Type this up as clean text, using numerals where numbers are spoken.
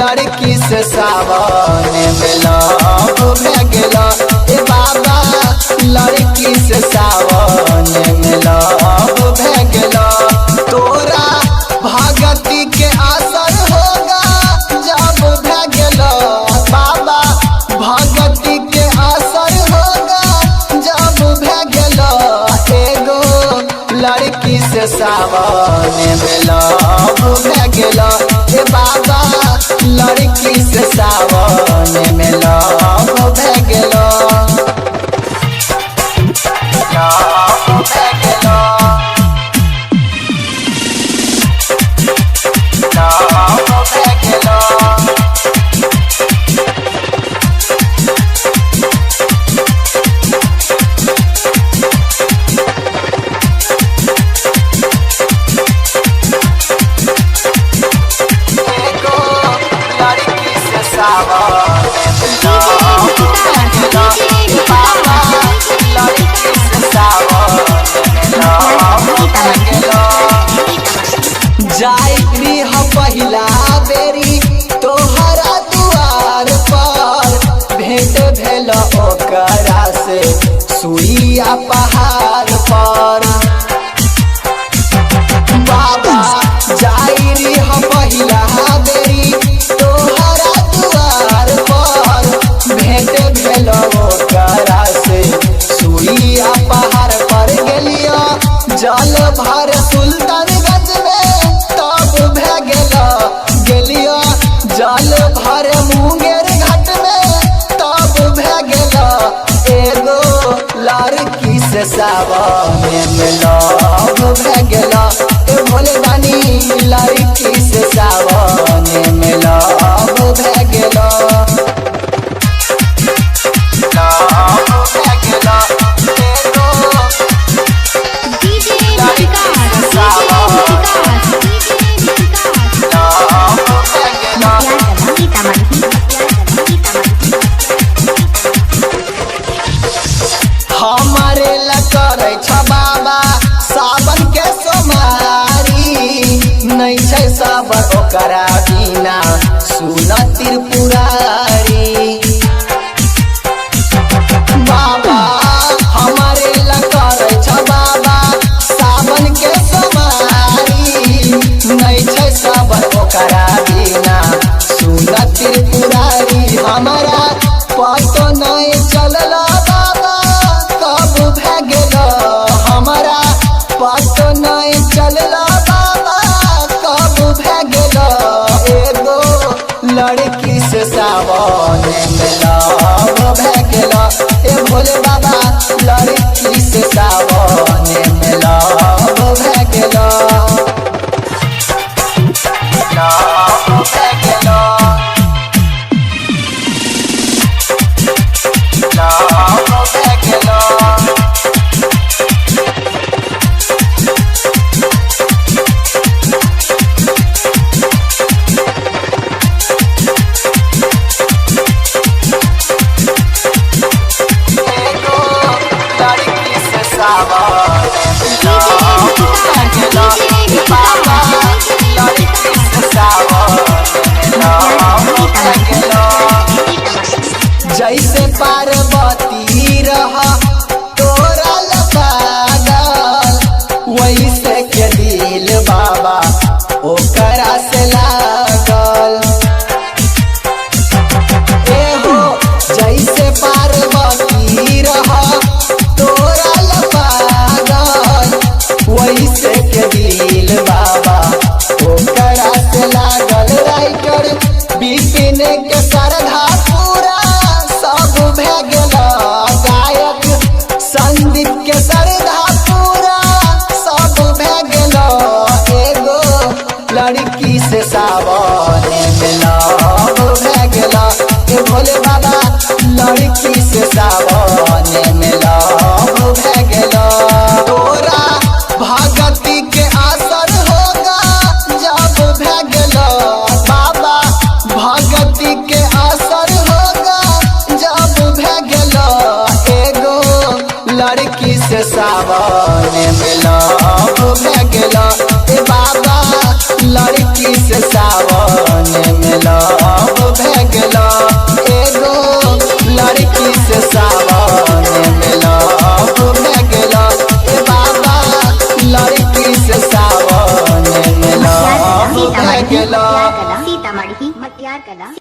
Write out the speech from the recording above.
लड़की से सावन में लव भे गेलो ए बाबा लड़की से सावन में लव भे गेलो। तोरा भगती के असर होगा जब भे गेलो बाबा भगती के असर होगा जब भे गेलो। एगो लड़की से सावन में लव भे गेलो ए बाबा लड़की से सावन में लव भे गेलो। लव भे गेलो लव भे गेलो। जाइबी हम पहिला बेरी तोहरा दुआर पर भेंट भेल ओकरा से सुइया पहाड़ पर। बाबा जाइबी हम पहिला बेरी तोहरा दुआर पर भेंट भेल ओकरा से सुइया पहाड़ पर। गेलियो जल भर सुल्तानगंज में तब भे गेलो। गेलियो जल भर मुंगेर घाट में तब भे गेलो। एगो लड़की से सावन में लव भे गेलो ए भोले दानी लड़की से सावन में लव भे गेलो। लव भे गेलो एगो हमारे लकर बाबा सावन के सोमारी नहीं छै सावन ओकरा बिना सुन त्रिपुरारी। बाबा हमारे लकर बाबा सावन के सोमारी नहीं छै सावन ओकरा बिना सुन त्रिपुरारी। हमारा पतो नहीं चलला बाबा कब भे गेलो। हमारा पतो नहीं चलला बाबा कब भे गेलो। एगो लड़की से सावन में लव भे गेलो ए भोले बाबा लड़की से सावन में लव भे गेलो। लव भे गेलो लव भे गेलो। एगो लड़की से सावन में लव भे गेलो बाबा लड़की से सावन में लव भे गेलो। जैसे पार्वती रहा तोरा पागल वैसे के दिल बाबा ओकरा से लागल। एहो जैसे पार्वती रहा तोरा पागल वैसे के दिल बाबा ओकरा से लागल। राइटर बिपिन के श्रद्धा पूरा सब भे गेलो। गायक संदीप के श्रद्धा पूरा सब भे गेलो। एगो लड़की से सावन में लव भे गेलो ए भोले बाबा लड़की से सावन में लव भे गेलो। तोरा भगती के असर होगा जब भे गेलो बाबा भगती के असर होगा जब भे गेलो। एगो लड़की से सावन में लव भे गेलो ए बाबा लड़की लड़की से सावन में लव भे गेलो, एगो लड़की से सावन में लव भे गेलो, ए बाबा लड़की से सावन में लव भे गेलो। सीतामढ़ी मटियार कला।